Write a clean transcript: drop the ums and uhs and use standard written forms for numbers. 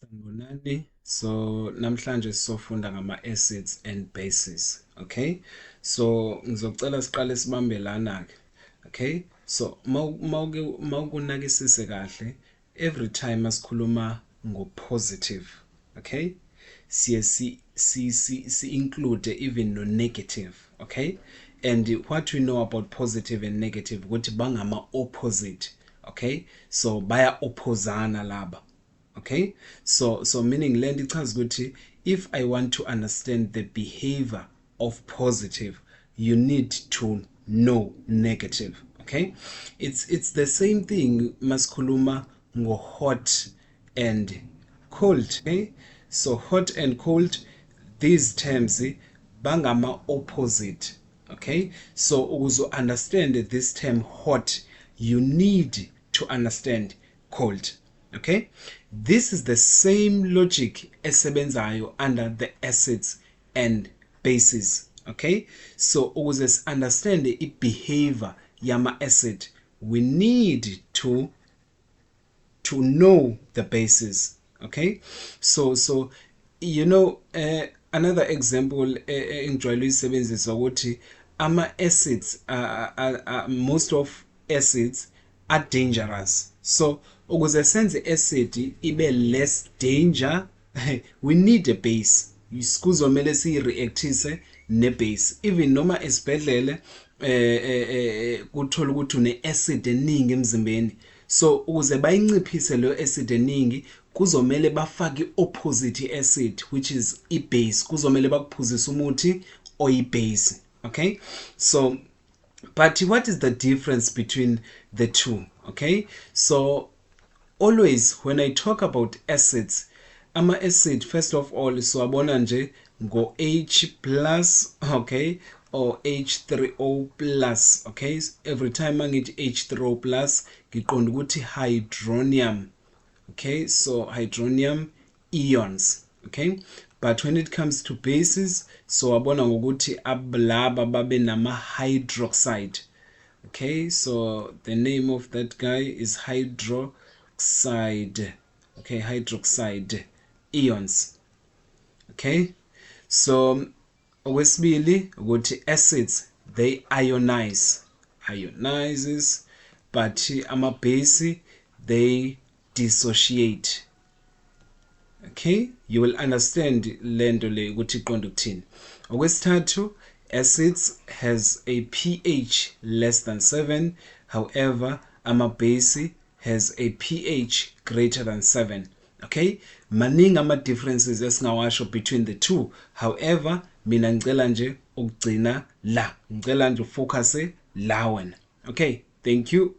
Sanibonani. So namhlanje sisofunda ngama-acids and bases. Okay, so ngizocela siqale sibambe lana ke. Okay, so mawukunakisise kahle, every time asikhuluma ngo-positive, okay, siye si include even no negative. Okay, and what we know about positive and negative ukuthi bangama opposite. Okay, so baya opposana laba. Okay, so meaning land ichaza ukuthi if I want to understand the behavior of positive, you need to know negative. Okay, it's the same thing masikhuluma ngo hot and cold. Okay, so hot and cold, these terms bangama opposite. Okay, so ukuze understand this term hot, you need to understand cold. Okay, this is the same logic esebenzayo under the acids and bases. Okay, so ukuze understand the behavior yama acid, we need to know the bases. Okay, so you know, another example engijwayele uyisebenzisa ukuthi ama acids most of acids are dangerous. So ukuze senze acid ibe less danger, we need a base. Kuzomela sireactise ne base. Even noma esibhedlele kuthola ukuthi une acid eningi emzimbeni, so ukuze bayinciphise lo acid eningi kuzomela bafake opposite acid, which is I base. Kuzomela bakuphuzisa umuthi oyi base. Okay, so but what is the difference between the two? Okay, so always when I talk about acids, ama acid first of all so abona nje go H plus, okay, or H3O plus. Okay, every time mangithi H3O plus ngiqonda ukuthi hydronium. Okay, so hydronium ions. Okay, but when it comes to bases, so abona ngokuthi ablaba babe nama hydroxide. Okay, so the name of that guy is hydroxide. Okay, hydroxide ions. Okay, so okwesibili ukuthi acids, they ionizes, but ama base they dissociate. Okay, you will understand lento le ukuthi iqonda ukuthini. Okwesithathu, acids has a pH less than 7, however ama base has a pH greater than 7. Okay, maningi ama differences esingawasho between the two, however mina ngicela nje ukugcina la, ngicela nje ufocus la wena. Okay, thank you.